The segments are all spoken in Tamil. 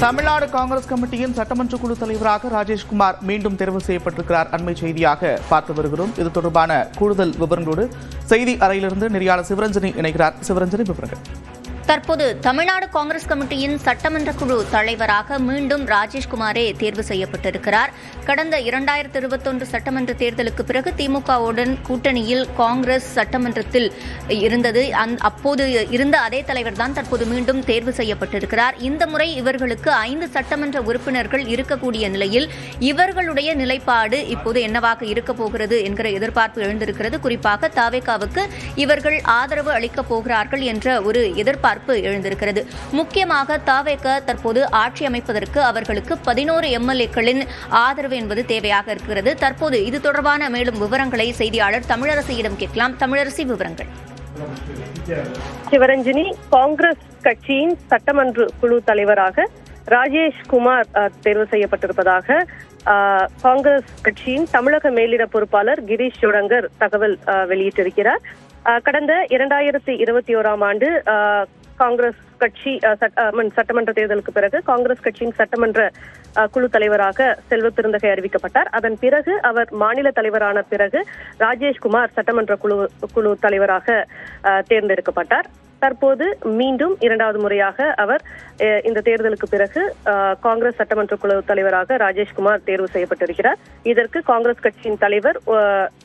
தமிழ்நாடு காங்கிரஸ் கமிட்டியின் சட்டமன்ற குழு தலைவராக ராஜேஷ்குமார் மீண்டும் தேர்வு செய்யப்பட்டிருக்கிறார். அண்மை செய்தியாக பார்த்து வருகிறோம். இது தொடர்பான கூடுதல் விவரங்களோடு செய்தி அறையிலிருந்து நெறியாளர் சிவரஞ்சனி இணைகிறார். சிவரஞ்சனி, விவரங்கள். தற்போது தமிழ்நாடு காங்கிரஸ் கமிட்டியின் சட்டமன்ற குழு தலைவராக மீண்டும் ராஜேஷ்குமாரே தேர்வு செய்யப்பட்டிருக்கிறார். கடந்த 2021 சட்டமன்ற தேர்தலுக்கு பிறகு திமுகவுடன் கூட்டணியில் காங்கிரஸ் சட்டமன்றத்தில் இருந்தது. அப்போது இருந்த அதே தலைவர் தான் தற்போது மீண்டும் தேர்வு செய்யப்பட்டிருக்கிறார். இந்த முறை இவர்களுக்கு 5 சட்டமன்ற உறுப்பினர்கள் இருக்கக்கூடிய நிலையில் இவர்களுடைய நிலைப்பாடு இப்போது என்னவாக இருக்கப் போகிறது என்கிற எதிர்பார்ப்பு எழுந்திருக்கிறது. குறிப்பாக தவேகாவுக்கு இவர்கள் ஆதரவு அளிக்கப் போகிறார்கள் என்ற ஒரு எதிர்பார்ப்பு எழுந்திருக்கிறது. முக்கியமாக தவேகா தற்போது ஆட்சி அமைப்பதற்கு அவர்களுக்கு 11 எம்எல்ஏக்களின் ஆதரவு என்பது தேவையாக இருக்கிறது. தற்போது இது தொடர்பான மேலும் விவரங்களை செய்தியாளர் தமிழரசியிடம் கேட்கலாம். தமிழரசி, விவரங்கள். சிவரஞ்சனி, காங்கிரஸ் கட்சியின் சட்டமன்ற குழு தலைவராக ராஜேஷ்குமார் தேர்வு செய்யப்பட்டிருப்பதாக காங்கிரஸ் கட்சியின் தமிழக மேலிட பொறுப்பாளர் கிரீஷ் ஜோடங்கர் தகவல் வெளியிட்டிருக்கிறார். கடந்த 2021 ஆண்டு காங்கிரஸ் கட்சி சட்டமன்ற தேர்தலுக்கு பிறகு காங்கிரஸ் கட்சியின் சட்டமன்ற குழு தலைவராக செல்வ பெருந்தகை அறிவிக்கப்பட்டார். அதன் பிறகு அவர் மாநில தலைவரான பிறகு ராஜேஷ்குமார் சட்டமன்ற குழு தலைவராக தேர்ந்தெடுக்கப்பட்டார். தற்போது மீண்டும் 2வது முறையாக அவர் இந்த தேர்தலுக்கு பிறகு காங்கிரஸ் சட்டமன்ற குழு தலைவராக ராஜேஷ்குமார் தேர்வு செய்யப்பட்டிருக்கிறார். இதற்கு காங்கிரஸ் கட்சியின் தலைவர்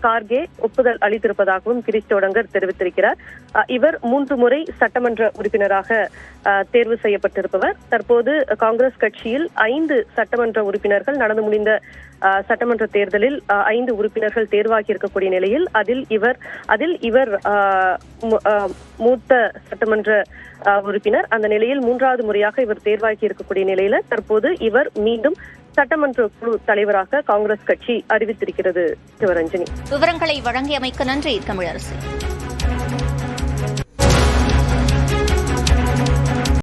கார்கே ஒப்புதல் அளித்திருப்பதாகவும் கிரீஷ் ஜோடங்கர் தெரிவித்திருக்கிறார். இவர் 3 முறை சட்டமன்ற உறுப்பினராக தேர்வு செய்யப்பட்டிருப்பவர். தற்போது காங்கிரஸ் கட்சியில் 5 சட்டமன்ற உறுப்பினர்கள் நடந்து முடிந்த சட்டமன்ற தேர்தலில் 5 உறுப்பினர்கள் தேர்வாகி இருக்கக்கூடிய நிலையில் அதில் இவர் மூத்த சட்டமன்ற உறுப்பினர். அந்த நிலையில் 3வது முறையாக இவர் தேர்வாகி இருக்கக்கூடிய நிலையில தற்போது இவர் மீண்டும் சட்டமன்ற குழு தலைவராக காங்கிரஸ் கட்சி அறிவித்திருக்கிறது. சிவரஞ்சனி, விவரங்களை வழங்கியமைக்கு நன்றி தமிழரசு.